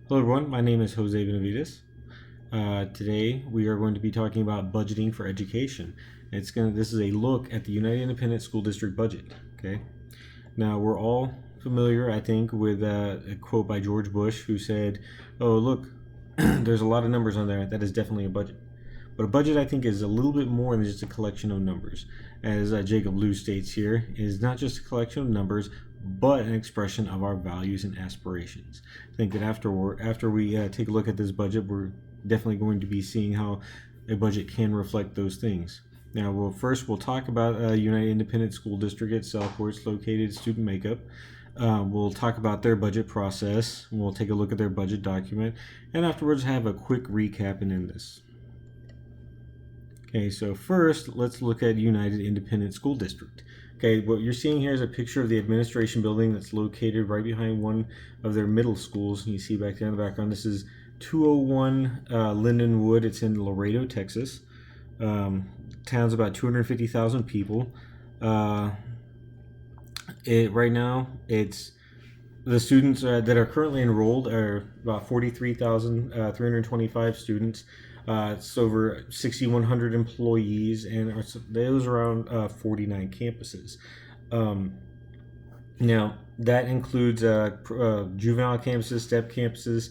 Hello everyone, my name is Jose Benavides. Today we are going to be talking about budgeting for education. This is a look at the United Independent School District budget. Okay, now we're all familiar, I think, with a quote by George Bush who said, "Oh look, there's a lot of numbers on there. That is definitely a budget." But a budget, I think, is a little bit more than just a collection of numbers. As Jacob Lew states here, it is not just a collection of numbers, but an expression of our values and aspirations. I think that after we take a look at this budget, we're definitely going to be seeing how a budget can reflect those things. Now, we'll talk about United Independent School District itself, where it's located, student makeup. We'll talk about their budget process. We'll take a look at their budget document, and afterwards have a quick recap and end this. Okay, so first, let's look at United Independent School District. Okay, what you're seeing here is a picture of the administration building that's located right behind one of their middle schools. You see back there in the background, this is 201 Lindenwood. It's in Laredo, Texas. Town's about 250,000 people. Right now, it's the students that are currently enrolled are about 43,325 students. It's over 6,100 employees, and those around 49 campuses. Now, that includes juvenile campuses, STEP campuses,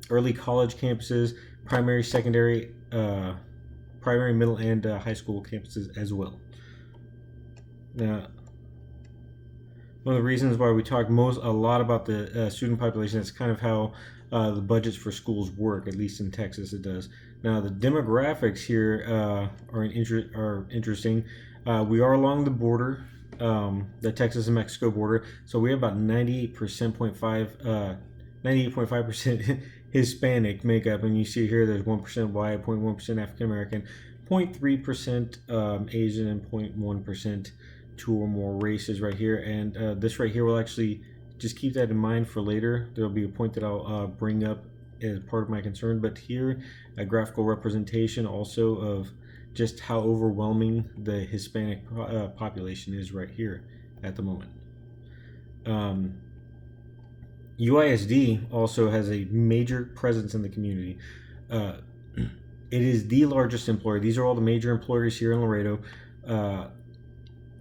early college campuses, primary, secondary, primary, middle, and high school campuses as well. Now, one of the reasons why we talk a lot about the student population is kind of how the budgets for schools work, at least in Texas it does. Now the demographics here are interesting. We are along the border, the Texas and Mexico border, so we have about 98.5% Hispanic makeup, and you see here there's 1% white, 0.1% African American, 0.3% Asian, and 0.1% two or more races right here. And this right here will actually just keep that in mind for later. There'll be a point that I'll bring up as part of my concern, but here a graphical representation also of just how overwhelming the Hispanic population is right here at the moment. UISD also has a major presence in the community. It is the largest employer. These are all the major employers here in Laredo.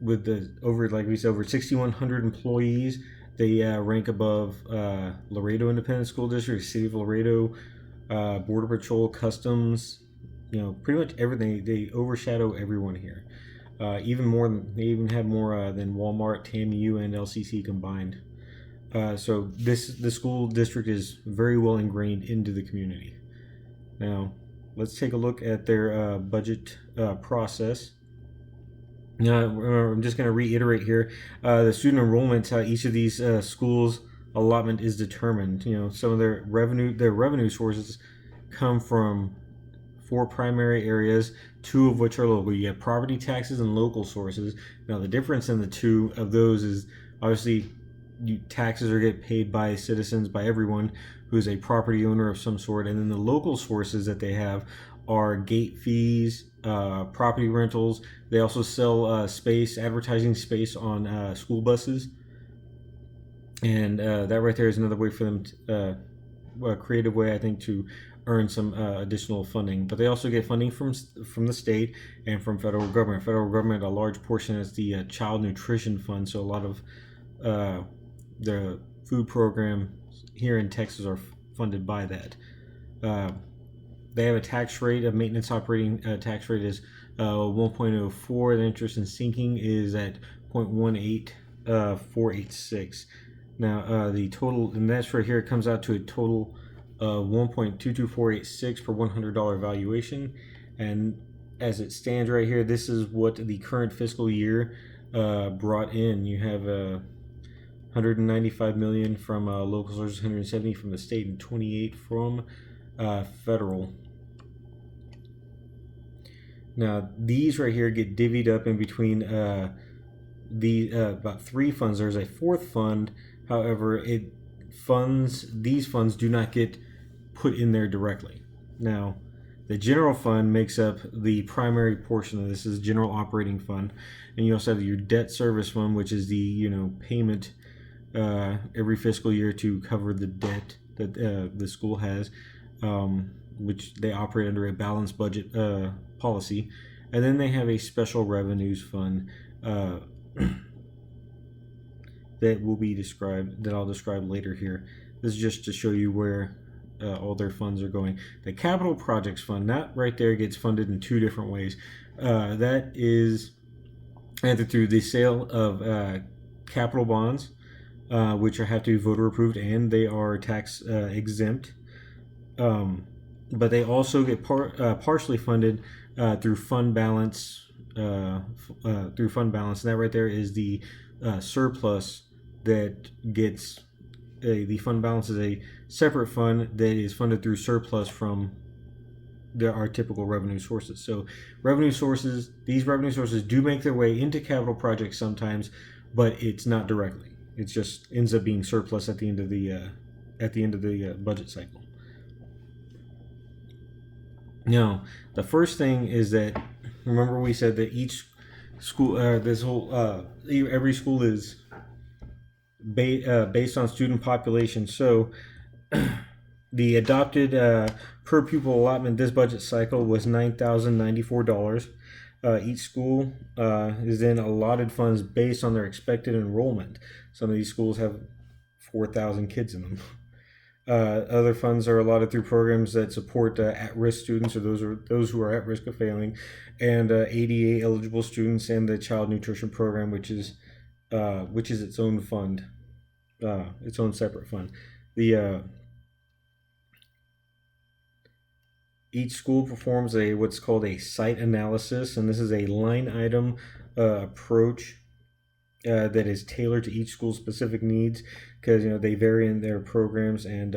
With the over 6,100 employees, they rank above Laredo Independent School District, City of Laredo, Border Patrol, Customs. Pretty much everything. They overshadow everyone here. They even have more than Walmart, TAMU, and LCC combined. So the school district is very well ingrained into the community. Now, let's take a look at their budget process. I'm just going to reiterate here, the student enrollment, each of these schools allotment is determined. Some of their revenue sources come from 4 primary areas, 2 of which are local. You have property taxes and local sources. Now the difference in the 2 of those is obviously taxes are get paid by citizens, by everyone who's a property owner of some sort, and then the local sources that they have are gate fees, property rentals. They also sell advertising space on school buses, and that right there is another way for them a creative way, I think, to earn some additional funding. But they also get funding from the state and from federal government. A large portion is the Child Nutrition Fund, so a lot of the food programs here in Texas are funded by that. They have a tax rate, a maintenance operating tax rate is 1.04. The interest in sinking is at 0.18486. Now the total, and that's right here, it comes out to a total of 1.22486 per $100 valuation. And as it stands right here, this is what the current fiscal year brought in. You have 195 million from local sources, 170 from the state, and 28 from federal. Now these right here get divvied up in between about 3 funds. There's a 4th fund, however, these funds do not get put in there directly. Now the general fund makes up the primary portion of this. Is general operating fund, and you also have your debt service fund, which is the payment every fiscal year to cover the debt that the school has, which they operate under a balanced budget policy. And then they have a special revenues fund uh, that will be described, that I'll describe later here. This is just to show you where all their funds are going. The capital projects fund, that right there, gets funded in two different ways. That is either through the sale of capital bonds, which have to be voter approved and they are tax exempt. But they also get partially funded through fund balance. Through fund balance, and that right there is the surplus that gets the fund balance is a separate fund that is funded through surplus from our typical revenue sources. So these revenue sources do make their way into capital projects sometimes, but it's not directly. It just ends up being surplus at the end of the budget cycle. Now, the first thing is that, remember we said that each school, every school is based on student population. So the adopted per pupil allotment this budget cycle was $9,094. Each school is then allotted funds based on their expected enrollment. Some of these schools have 4,000 kids in them. Other funds are allotted through programs that support at-risk students, or those who are at risk of failing, and ADA eligible students, and the Child Nutrition Program, which is its own fund, its own separate fund. Each school performs what's called a site analysis, and this is a line item approach that is tailored to each school's specific needs, because they vary in their programs and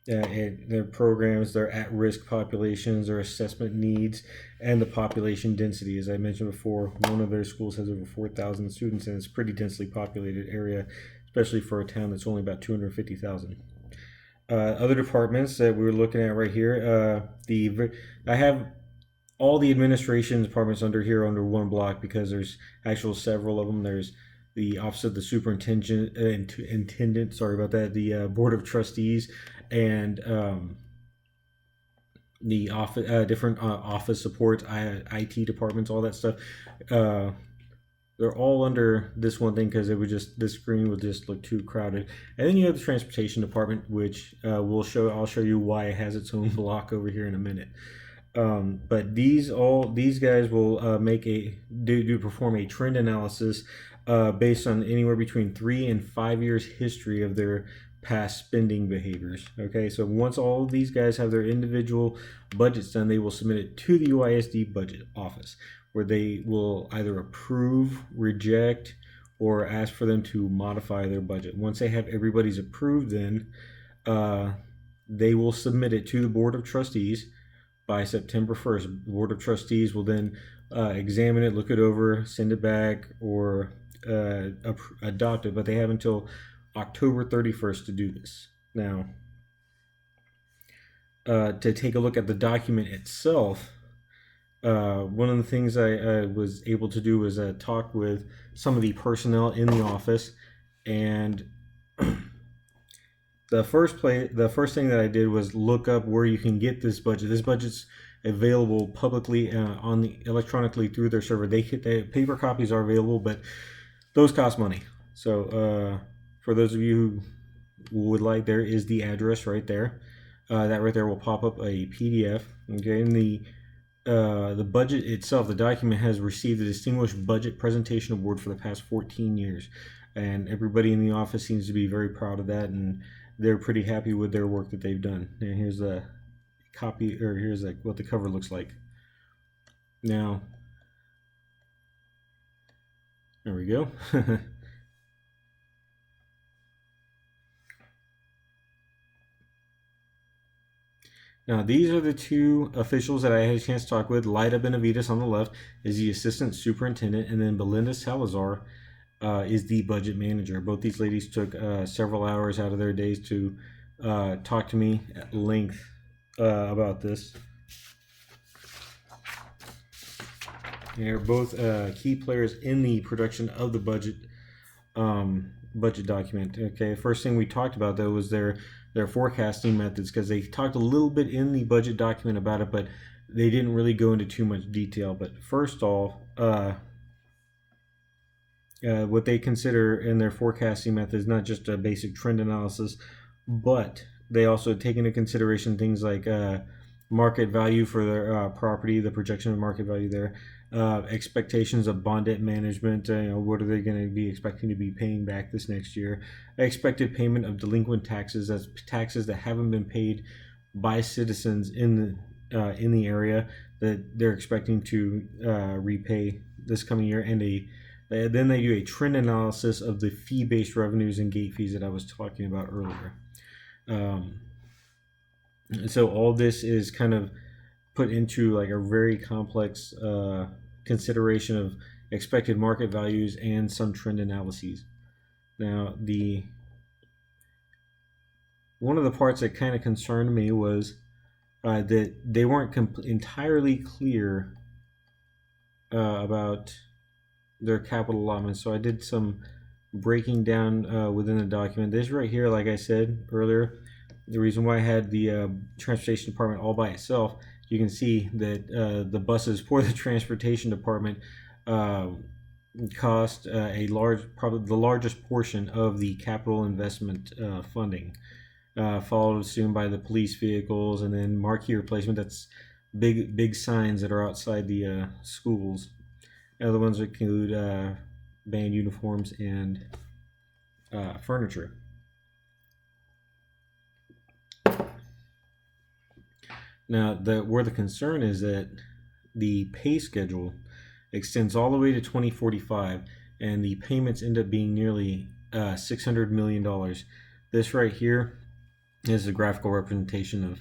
their at-risk populations, their assessment needs, and the population density. As I mentioned before, one of their schools has over 4,000 students, and it's a pretty densely populated area, especially for a town that's only about 250,000. Other departments that we were looking at right here, I have all the administration departments under one block because there's several of them. There's the Office of the Superintendent, the Board of Trustees, and the office, different office supports, IT departments, all that stuff. They're all under this one thing because this screen would just look too crowded. And then you have the transportation department, which I'll show you why it has its own block over here in a minute. But these guys will perform a trend analysis based on anywhere between 3 and 5 years history of their past spending behaviors. Okay, so once all of these guys have their individual budgets done, they will submit it to the UISD budget office, where they will either approve, reject, or ask for them to modify their budget. Once they have everybody's approved, then they will submit it to the Board of Trustees by September 1st. The Board of Trustees will then examine it, look it over, send it back, or adopt it, but they have until October 31st to do this. Now, to take a look at the document itself, one of the things I was able to do was talk with some of the personnel in the office, and the first thing that I did was look up where you can get this budget. This budget's available publicly electronically through their server. Paper copies are available, but those cost money. So for those of you who would like, there is the address right there. That right there will pop up a PDF. Okay, and the budget itself, the document has received the Distinguished Budget Presentation Award for the past 14 years, and everybody in the office seems to be very proud of that, and they're pretty happy with their work that they've done. And here's a copy, or here's what the cover looks like. Now, there we go. Now, these are the two officials that I had a chance to talk with. Lyda Benavides on the left is the assistant superintendent, and then Belinda Salazar is the budget manager. Both these ladies took several hours out of their days to talk to me at length about this. They're both key players in the production of the budget budget document. Okay, first thing we talked about though was their forecasting methods, because they talked a little bit in the budget document about it, but they didn't really go into too much detail. But first off, what they consider in their forecasting method is not just a basic trend analysis, but they also take into consideration things like market value for their property, the projection of market value there, expectations of bond debt management. What are they going to be expecting to be paying back this next year? Expected payment of delinquent taxes, that's taxes that haven't been paid by citizens in the area that they're expecting to repay this coming year, and then they do a trend analysis of the fee-based revenues and gate fees that I was talking about earlier. So all this is kind of put into like a very complex consideration of expected market values and some trend analyses. Now, one of the parts that kind of concerned me was that they weren't entirely clear about their capital allotment. So I did some breaking down within the document. This right here, like I said earlier, the reason why I had the transportation department all by itself, you can see that the buses for the transportation department cost probably the largest portion of the capital investment funding, followed soon by the police vehicles, and then marquee replacement. That's big signs that are outside the schools. Other ones include band uniforms and furniture. Now, where the concern is that the pay schedule extends all the way to 2045, and the payments end up being nearly $600 million. This right here is a graphical representation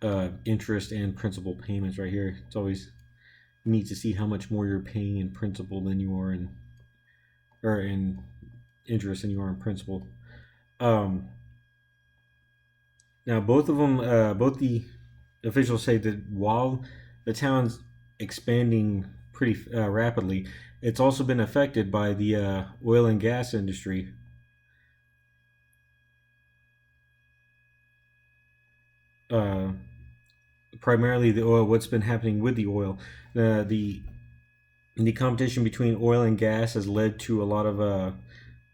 of interest and principal payments right here. It's always neat to see how much more you're paying in principal than you are in interest than you are in principal. Now, both of them, both the officials say that while the town's expanding pretty rapidly, it's also been affected by the oil and gas industry. Primarily the oil. What's been happening with the oil? The competition between oil and gas has led to a lot of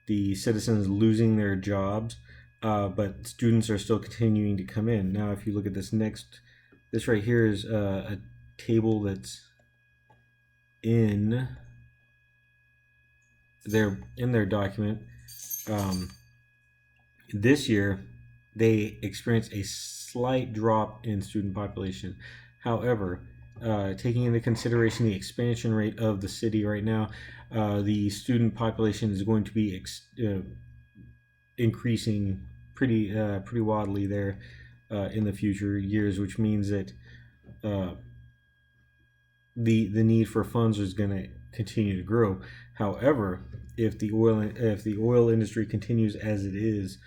the citizens losing their jobs, but students are still continuing to come in. Now, if you look at this right here is a table that's in their document. This year, they experienced a slight drop in student population. However, taking into consideration the expansion rate of the city right now, the student population is going to be increasing pretty wildly there in the future years, which means that the need for funds is going to continue to grow. However, if the oil industry continues as it is,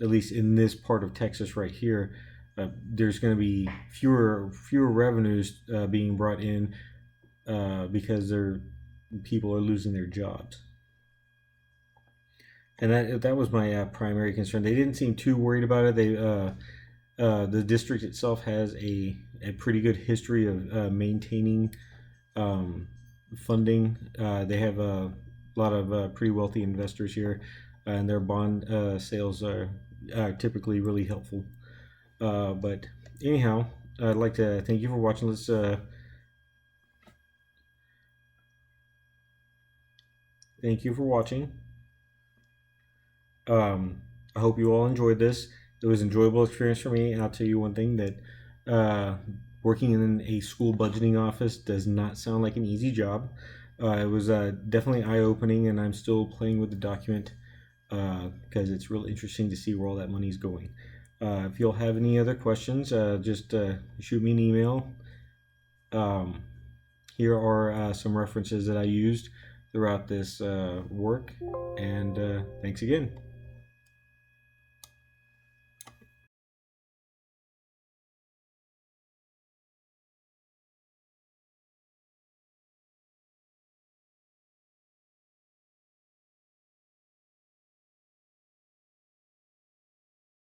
at least in this part of Texas right here, there's going to be fewer revenues being brought in because people are losing their jobs. And that was my primary concern. They didn't seem too worried about it. The district itself has a pretty good history of maintaining funding. They have a lot of pretty wealthy investors here, and their bond sales are typically really helpful. But anyhow, I'd like to thank you for watching. Thank you for watching. I hope you all enjoyed this. It was an enjoyable experience for me, and I'll tell you one thing, that working in a school budgeting office does not sound like an easy job. It was definitely eye-opening, and I'm still playing with the document because it's really interesting to see where all that money is going. If you'll have any other questions, just shoot me an email. Here are some references that I used throughout this work, and thanks again.